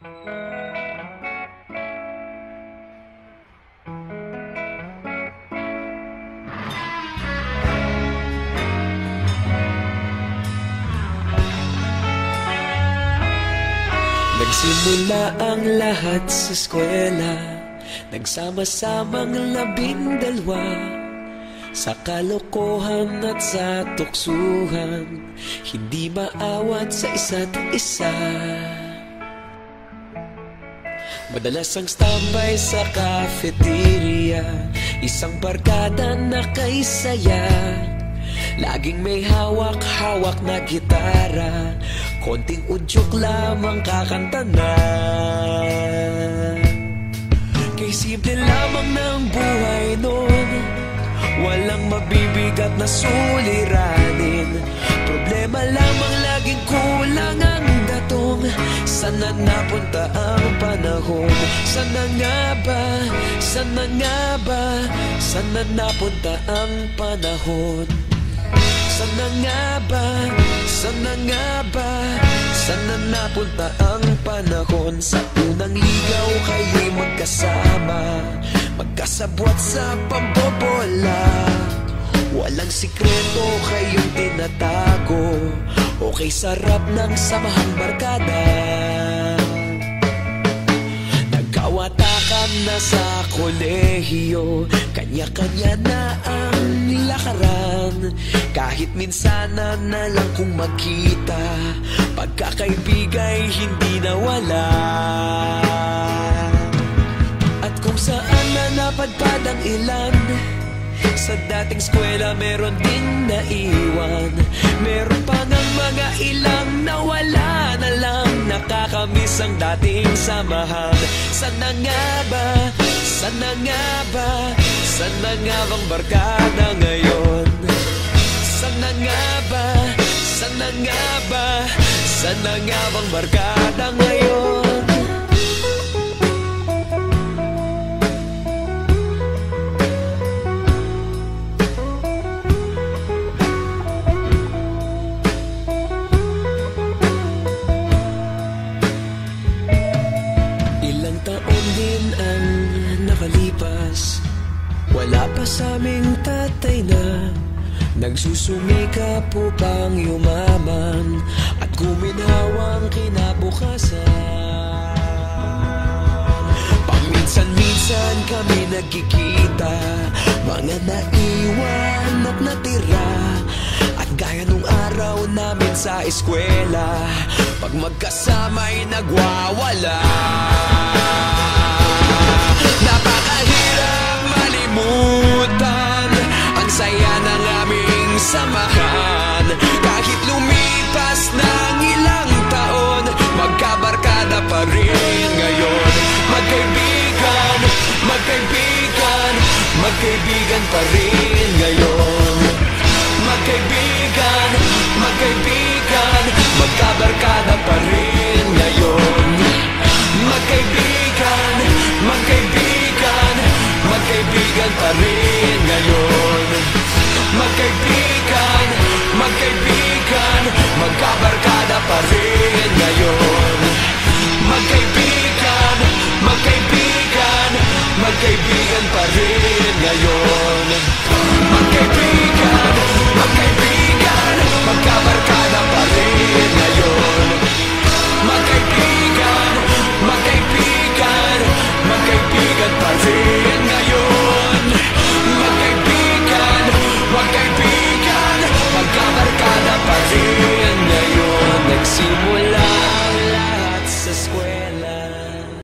Nagsimula ang lahat sa eskwela, nagsama-samang 12 sa kalokohan at sa tuksuhan, hindi maawat sa isa't isa. Madalas ang standby sa cafeteria, isang barkada na kay saya. Laging may hawak-hawak na gitara, konting udyok lamang kakanta na. Kay simple lamang ng buhay noon, walang mabibigat na suliranin. Problema lamang laging kulang ang datong. Sana napunta ang panahon? Sana nga ba? Sana nga ba? Sana napunta ang panahon? Sana nga ba? Sana nga ba? Sana napunta ang panahon? Sa unang ligaw kayo'y magkasama, magkasabwat sa pambobola. Walang sikreto kayong tinatago, okay sarap ng samahang barkada. Nagkawatakan na sa kolehiyo, kanya-kanya na ang lakaran. Kahit minsan na lang kung magkita, pagkakaibigay hindi nawala. At kung saan na napadpad ang ilan, sa dating eskwela meron ding naiwan. Meron pa ng mga ilang nawala na lang, nakakamiss ang dating samahan. Sana nga ba? Sana nga ba? Sana nga bang barkada ngayon? Sana nga ba? Sana nga ba? Sana nga bang barkada ngayon? Ilang taon din ang nakalipas, wala pa sa aming tatay na nagsusumikap upang yumaman at guminhawang kinabukasan. Paminsan-minsan kami nagkikita, mga naiwan at natira. At gaya nung araw namin sa eskwela, pag magkasama'y nagwawala. Napakahirap malimutan ang saya ng aming samahan. Kahit lumipas ng ilang taon, magkabarkada pa rin ngayon. Magkaibigan, magkaibigan, magkaibigan pa rin ngayon. Magkaibigan, magkaibigan, magkabarkada pa rin ngayon. Magkaibigan, magkaibigan, magkaibigan pa rin ngayon. Magkaibigan, magkaibigan, magkabarkada pa rin ngayon. Magkaibigan, magkaibigan, magkaibigan pa rin ngayon. Magkaibigan, magkaibigan.